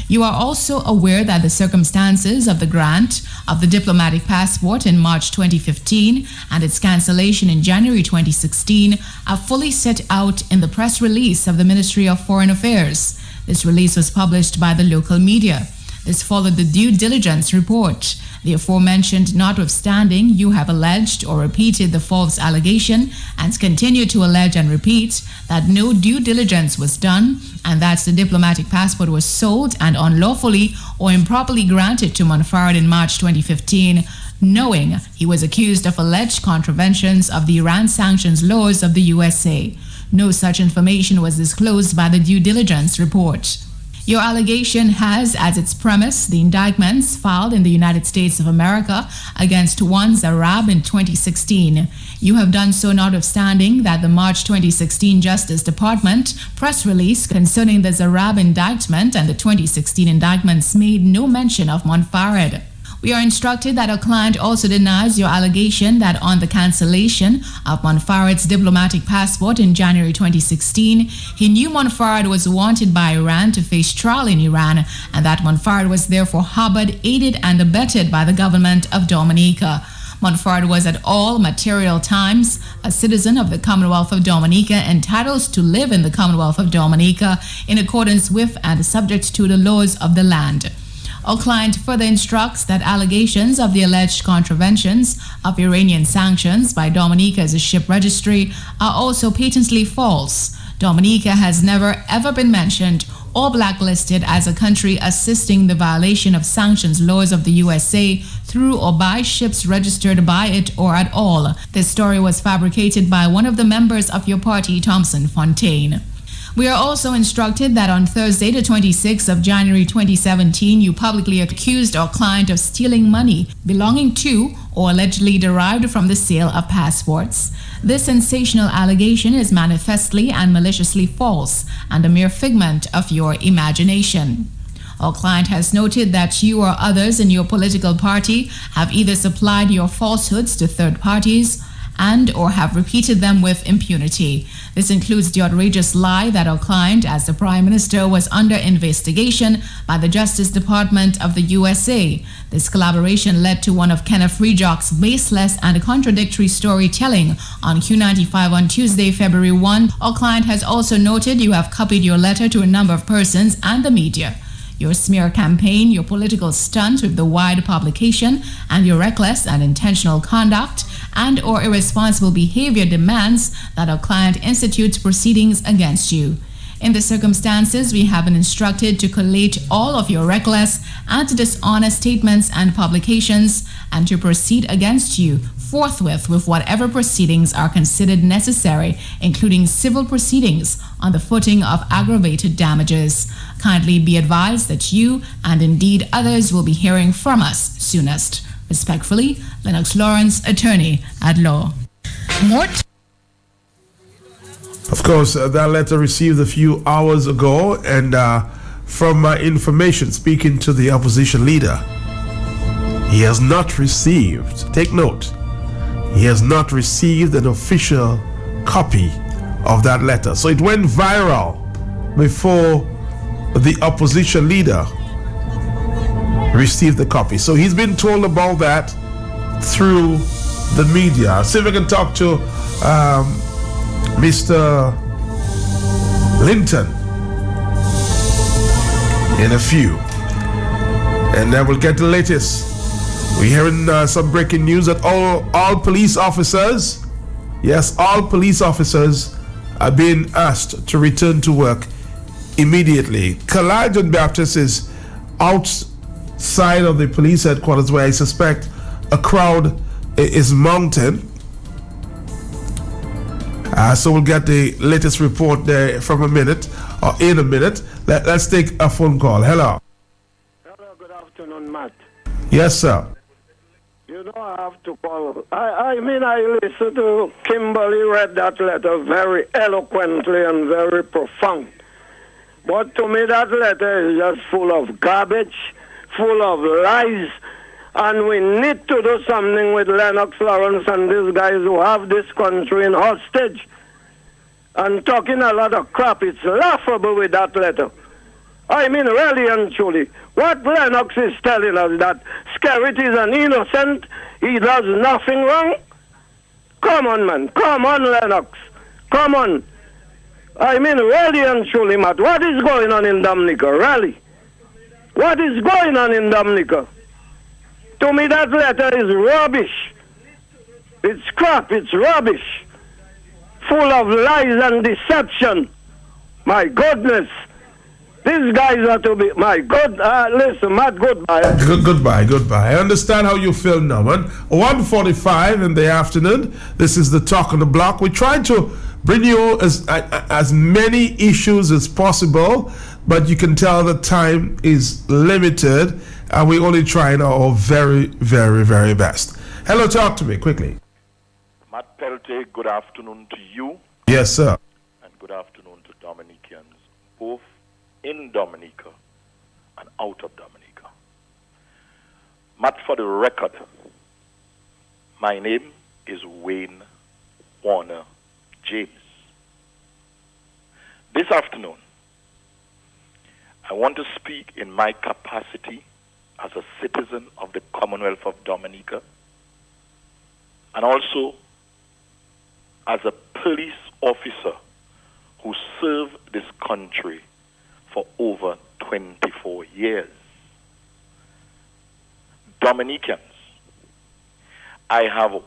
You are also aware that the circumstances of the grant of the diplomatic passport in March 2015 and its cancellation in January 2016 are fully set out in the press release of the Ministry of Foreign Affairs. This release was published by the local media. This followed the due diligence report. The aforementioned notwithstanding, you have alleged or repeated the false allegation and continue to allege and repeat that no due diligence was done and that the diplomatic passport was sold and unlawfully or improperly granted to Monfared in March 2015, knowing he was accused of alleged contraventions of the Iran sanctions laws of the USA. No such information was disclosed by the due diligence report. Your allegation has as its premise the indictments filed in the United States of America against one Zarab in 2016. You have done so notwithstanding that the March 2016 Justice Department press release concerning the Zarab indictment and the 2016 indictments made no mention of Monfared. We are instructed that our client also denies your allegation that on the cancellation of Monfared's diplomatic passport in January 2016, he knew Monfared was wanted by Iran to face trial in Iran and that Monfared was therefore harbored, aided and abetted by the government of Dominica. Monfared was at all material times a citizen of the Commonwealth of Dominica entitled to live in the Commonwealth of Dominica in accordance with and subject to the laws of the land. Our client further instructs that allegations of the alleged contraventions of Iranian sanctions by Dominica's ship registry are also patently false. Dominica has never ever been mentioned or blacklisted as a country assisting the violation of sanctions laws of the USA through or by ships registered by it or at all. This story was fabricated by one of the members of your party, Thompson Fontaine. We are also instructed that on Thursday, the 26th of January 2017, you publicly accused our client of stealing money belonging to or allegedly derived from the sale of passports. This sensational allegation is manifestly and maliciously false and a mere figment of your imagination. Our client has noted that you or others in your political party have either supplied your falsehoods to third parties and or have repeated them with impunity. This includes the outrageous lie that our client, as the Prime Minister, was under investigation by the Justice Department of the USA. This collaboration led to one of Kenneth Rejock's baseless and contradictory storytelling on Q95 on Tuesday, February 1. Our client has also noted you have copied your letter to a number of persons and the media. Your smear campaign, your political stunt with the wide publication, and your reckless and intentional conduct and or irresponsible behavior demands that our client institutes proceedings against you. In the circumstances, we have been instructed to collate all of your reckless and dishonest statements and publications and to proceed against you forthwith with whatever proceedings are considered necessary, including civil proceedings on the footing of aggravated damages. Kindly be advised that you and indeed others will be hearing from us soonest. Respectfully, Lennox Lawrence, attorney at law. Of course, that letter received a few hours ago, and from my information, speaking to the opposition leader, he has not received, take note, he has not received an official copy of that letter. So it went viral before the opposition leader received the copy. So he's been told about that through the media. See if I can talk to Mr. Linton in a few, and then we'll get the latest. We're hearing some breaking news that all police officers, yes, all police officers are being asked to return to work immediately. Kalai Baptist is outside of the police headquarters, where I suspect a crowd is mounted. So we'll get the latest report there from in a minute. Let's take a phone call. Hello. Hello, good afternoon, Matt. Yes, sir. You know, I have to call. I listened to Kimberly read that letter very eloquently and very profound. But to me, that letter is just full of garbage, full of lies, and we need to do something with Lennox Lawrence and these guys who have this country in hostage and talking a lot of crap. It's laughable with that letter. I mean, really and truly, what Lennox is telling us, that Skerrit is an innocent, he does nothing wrong? Come on, man. Come on, Lennox. Come on. I mean, really and truly, Matt, what is going on in Dominica, really? What is going on in Dominica? To me, that letter is rubbish. It's crap, it's rubbish. Full of lies and deception. My goodness. These guys are to be, my God, listen, Matt, goodbye. Goodbye. I understand how you feel now, man. 1:45 in the afternoon. This is the Talk on the Block. We try to bring you as many issues as possible, but you can tell the time is limited, and we only try our very, very, very best. Hello, talk to me quickly. Matt Pelte, good afternoon to you. Yes, sir. And good afternoon to Dominicans, both in Dominica and out of Dominica. Matt, for the record, my name is Wayne Warner James. This afternoon, I want to speak in my capacity as a citizen of the Commonwealth of Dominica and also as a police officer who served this country for over 24 years. Dominicans, I have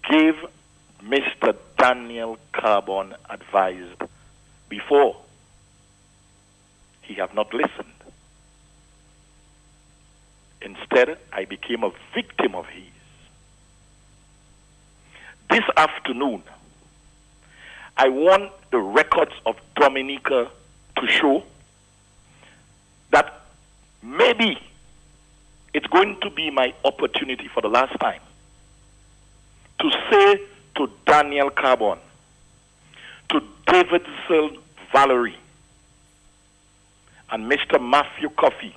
gave Mr. Daniel Carbon advised before. He have not listened. Instead, I became a victim of his. This afternoon, I want the records of Dominica to show that maybe it's going to be my opportunity for the last time to say to Daniel Carbon, to Davidson Valerie, and Mr. Matthew Coffey,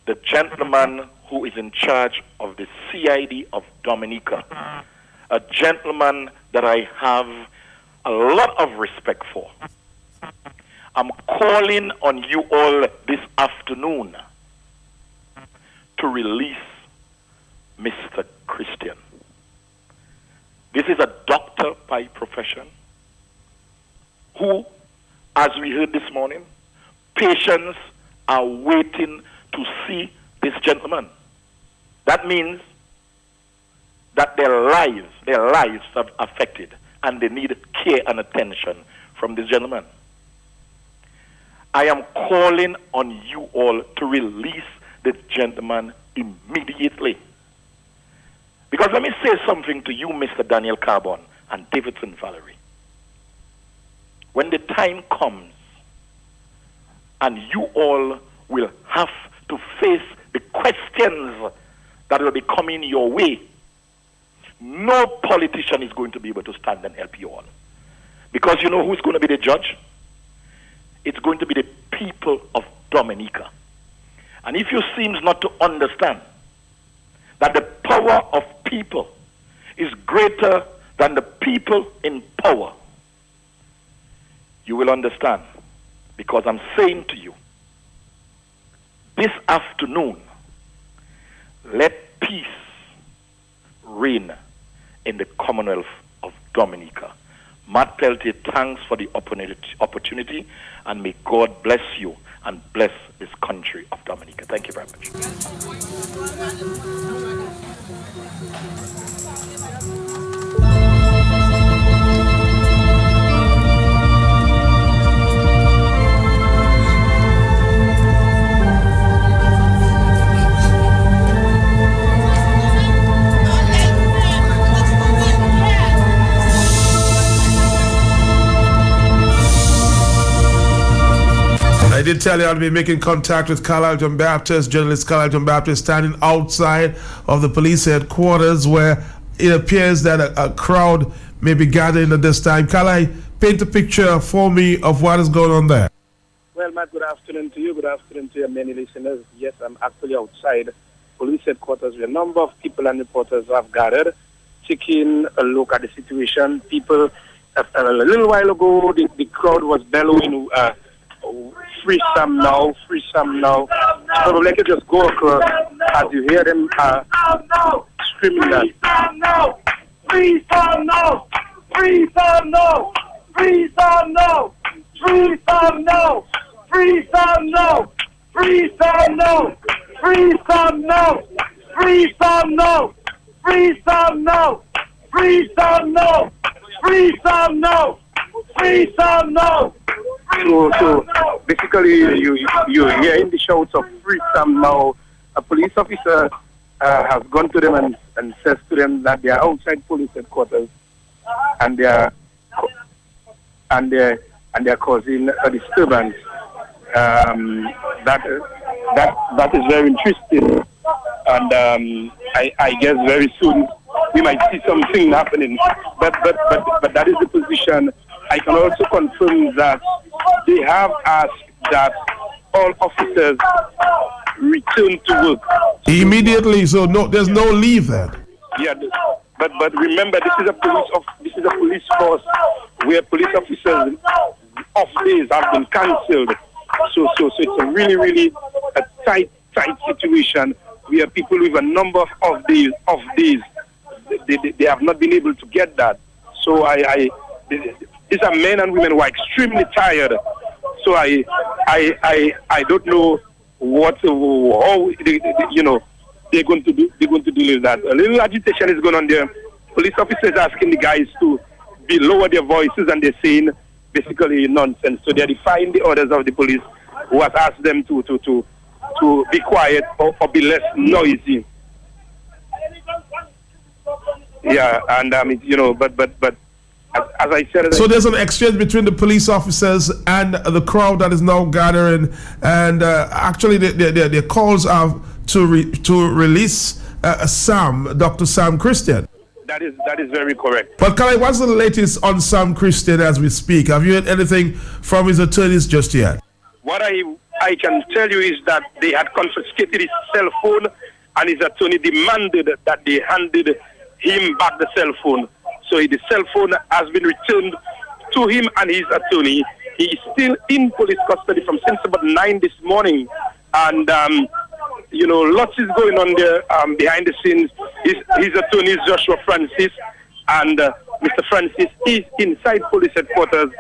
the gentleman who is in charge of the CID of Dominica, a gentleman that I have a lot of respect for. I'm calling on you all this afternoon to release Mr. Christian. This is a doctor by profession who, as we heard this morning, patients are waiting to see this gentleman. That means that their lives are affected, and they need care and attention from this gentleman. I am calling on you all to release this gentleman immediately. Because let me say something to you, Mr. Daniel Carbon and Davidson Valerie. When the time comes and you all will have to face the questions that will be coming your way, no politician is going to be able to stand and help you all. Because you know who's going to be the judge? It's going to be the people of Dominica. And if you seem not to understand that the power of people is greater than the people in power, you will understand. Because I'm saying to you, this afternoon, let peace reign in the Commonwealth of Dominica. Matt Peltier, thanks for the opportunity, and may God bless you and bless this country of Dominica. Thank you very much. I did tell you I'll be making contact with Carlisle John Baptist, journalist Carlisle John Baptist, standing outside of the police headquarters where it appears that a crowd may be gathering at this time. Carlisle, paint a picture for me of what is going on there. Well, Matt, good afternoon to you. Good afternoon to your many listeners. Yes, I'm actually outside police headquarters where a number of people and reporters have gathered, taking a look at the situation. People, a little while ago, the crowd was bellowing, free some now, free some now. So let you just go across as you hear them screaming that. Free some now! Free some now! Free some now! Free some now! Free some now! Free some now! Free some now! Free some now! Free some now! Free some now! Free some now! Free some now! So basically, you hear in the shouts of free some now. A police officer has gone to them and says to them that they are outside police headquarters and they are causing a disturbance. That is very interesting, and I guess very soon we might see something happening. But that is the position. I can also confirm that they have asked that all officers return to work immediately. So no, there's no leave then. Yeah, but remember, this is a police force where police officers off days have been cancelled. So it's a really a tight situation where people with a number of days they have not been able to get that. So these are men and women who are extremely tired. So I don't know how they're going to deal with that. A little agitation is going on there. Police officers asking the guys to lower their voices, and they're saying basically nonsense. So they're defying the orders of the police, who has asked them to be quiet or be less noisy. Yeah, and but as I said, so there's an exchange between the police officers and the crowd that is now gathering, and actually the calls are to release Dr. Sam Christian. That is very correct. But Khalid, what's the latest on Sam Christian as we speak? Have you heard anything from his attorneys just yet? What I can tell you is that they had confiscated his cell phone, and his attorney demanded that they handed him back the cell phone. So the cell phone has been returned to him and his attorney. He is still in police custody from since about 9 this morning. And, lots is going on there behind the scenes. His attorney is Joshua Francis, and Mr. Francis is inside police headquarters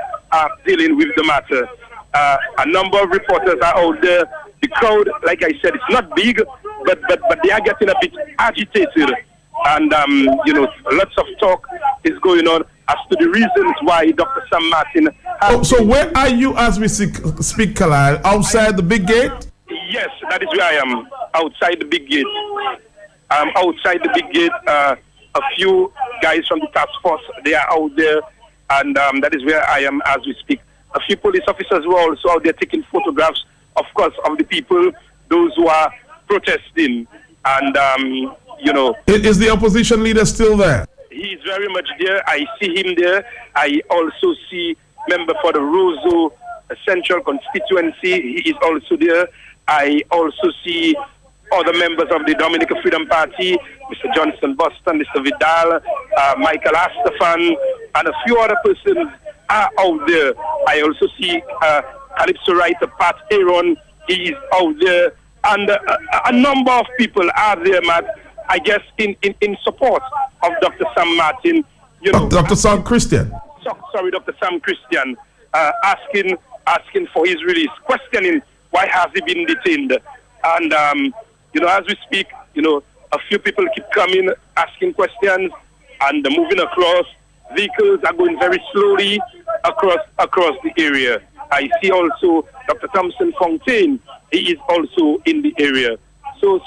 dealing with the matter. A number of reporters are out there. The crowd, like I said, it's not big, but they are getting a bit agitated. And, lots of talk is going on as to the reasons why Dr. Sam Martin has... So where are you as we speak, Khalid? Outside the big gate? Yes, that is where I am, outside the big gate. Outside the big gate, a few guys from the task force, they are out there, and that is where I am as we speak. A few police officers were also out there taking photographs, of course, of the people, those who are protesting. And, Is the opposition leader still there? He is very much there. I see him there. I also see member for the Roseau Central constituency. He is also there. I also see other members of the Dominica Freedom Party, Mr. Johnson Boston, Mr. Vidal, Michael Astafan, and a few other persons are out there. I also see Calypso writer Pat Aaron. He is out there. And a number of people are there, Matt, I guess, in support of Dr. Sam Martin. Dr. Sam Christian. Sorry, Dr. Sam Christian, asking for his release, questioning why has he been detained. And, as we speak, a few people keep coming, asking questions, and moving across. Vehicles are going very slowly across the area. I see also Dr. Thompson Fontaine. He is also in the area. So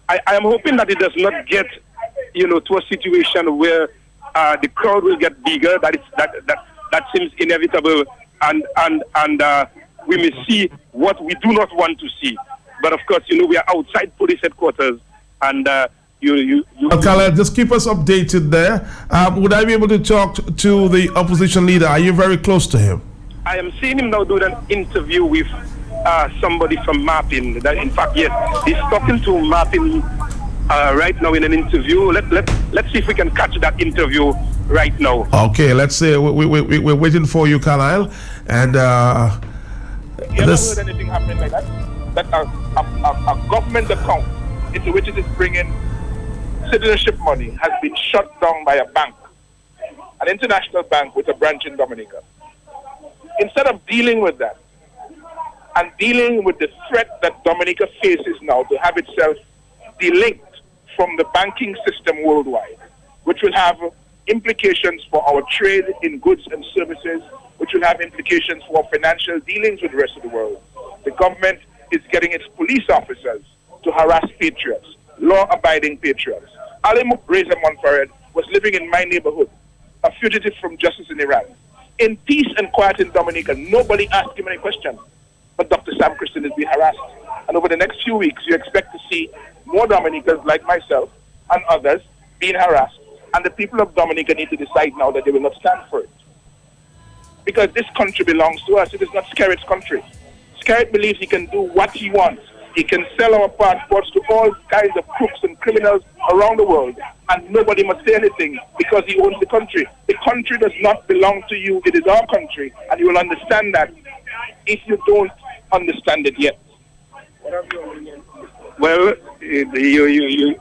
I am hoping that it does not get, to a situation where the crowd will get bigger. That seems inevitable, and we may see what we do not want to see. But of course, we are outside police headquarters, and Khalid, just keep us updated there. Would I be able to talk to the opposition leader? Are you very close to him? I am seeing him now doing an interview with somebody from Mappin. That, in fact, yes, he's talking to Mappin right now in an interview. Let's see if we can catch that interview right now. Okay, let's see. We're waiting for you, Khalid. And you ever heard anything happening like that? That a government account into which it is bringing citizenship money has been shut down by a bank, an international bank with a branch in Dominica. Instead of dealing with that and dealing with the threat that Dominica faces now to have itself delinked from the banking system worldwide, which will have implications for our trade in goods and services, which will have implications for our financial dealings with the rest of the world. The government is getting its police officers to harass patriots, law-abiding patriots. Ali Reza Monfared was living in my neighborhood, a fugitive from justice in Iran. In peace and quiet in Dominica, nobody asked him any questions. But Dr. Sam Christian is being harassed. And over the next few weeks, you expect to see more Dominicans like myself and others being harassed. And the people of Dominica need to decide now that they will not stand for it. Because this country belongs to us. It is not Skerritt's country. Skerritt believes he can do what he wants. He can sell our passports to all kinds of crooks and criminals around the world, and nobody must say anything because he owns the country. The country does not belong to you. It is our country, and you will understand that if you don't understand it yet. Well, you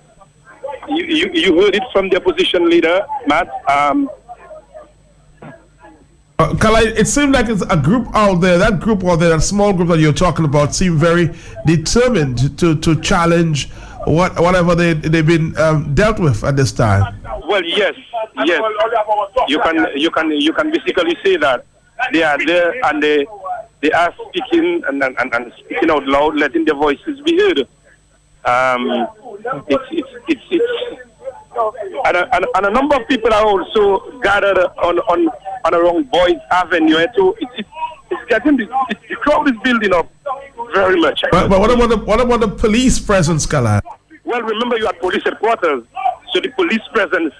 heard it from the opposition leader, Matt. Khalid, it seems like it's a group out there, that small group that you're talking about, seem very determined to challenge whatever they've been dealt with at this time. Well, yes. You can basically say that they are there and they are speaking and speaking out loud, letting their voices be heard. And a number of people are also gathered on around Boys Avenue. It's getting the crowd is building up very much. But what about the police presence, Khalid? Well, remember you are police headquarters, So the police presence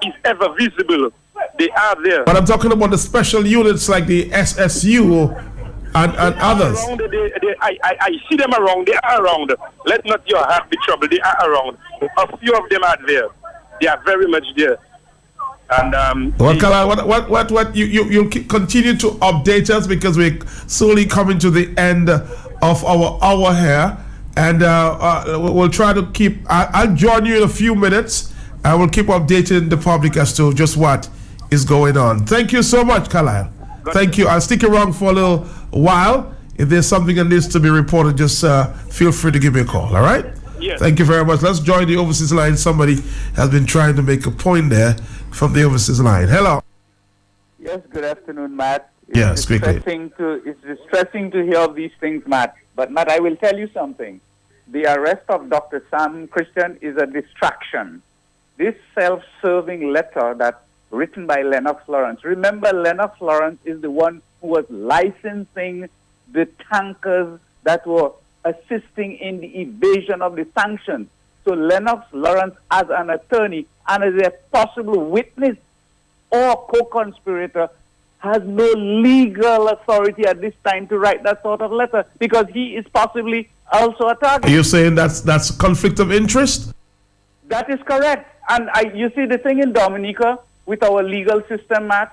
is ever visible. They are there. But I'm talking about the special units like the SSU and others. I see them around. They are around. Let not your heart be troubled. They are around. A few of them are there. They are very much there. And well, Kala, what you'll continue to update us because we're slowly coming to the end of our hour here, and we'll try to keep. I'll join you in a few minutes. I will keep updating the public as to just what is going on. Thank you so much, Carlisle. Thank you. I'll stick around for a little while. If there's something that needs to be reported, just feel free to give me a call. All right? Yes. Thank you very much. Let's join the overseas line. Somebody has been trying to make a point there from the overseas line. Hello. Yes, good afternoon, Matt. Yes, quickly. It's distressing to hear of these things, Matt. But, Matt, I will tell you something. The arrest of Dr. Sam Christian is a distraction. This self-serving letter that written by Lennox Lawrence. Remember, Lennox Lawrence is the one who was licensing the tankers that were assisting in the evasion of the sanctions. So Lennox Lawrence, as an attorney and as a possible witness or co-conspirator, has no legal authority at this time to write that sort of letter because he is possibly also a target. Are you saying that's conflict of interest? That is correct. And you see the thing in Dominica with our legal system, Matt,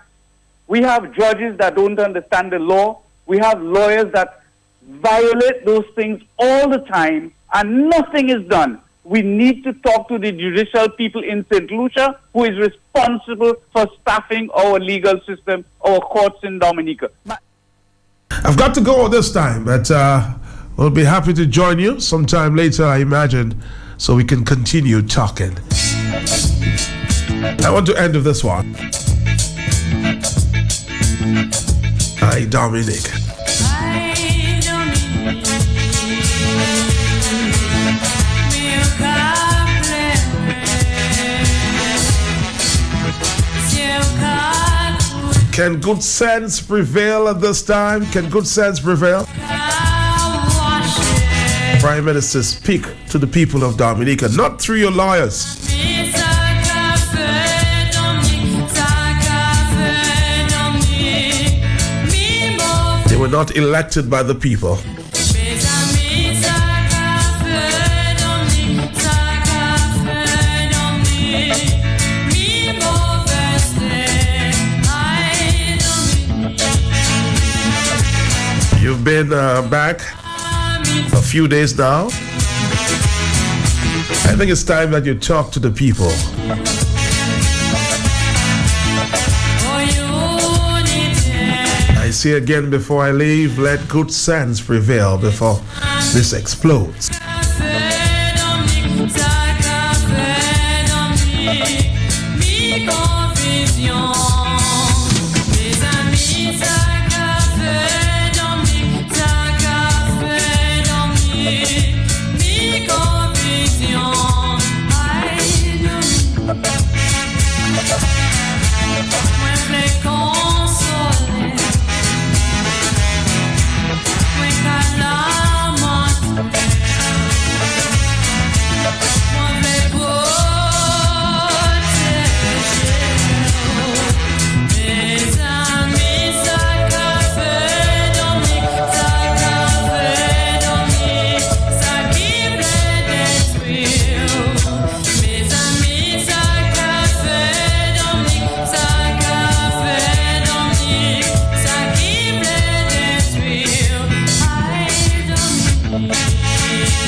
we have judges that don't understand the law. We have lawyers that violate those things all the time and nothing is done. We need to talk to the judicial people in St. Lucia who is responsible for staffing our legal system, our courts in Dominica. I've got to go this time, but we'll be happy to join you sometime later, I imagine, so we can continue talking. I want to end with this one. Hi, Dominic. Can good sense prevail at this time? Can good sense prevail? Prime Minister, speak to the people of Dominica, not through your lawyers. They were not elected by the people. You've been back a few days now. I think it's time that you talk to the people. I say again before I leave, let good sense prevail before this explodes.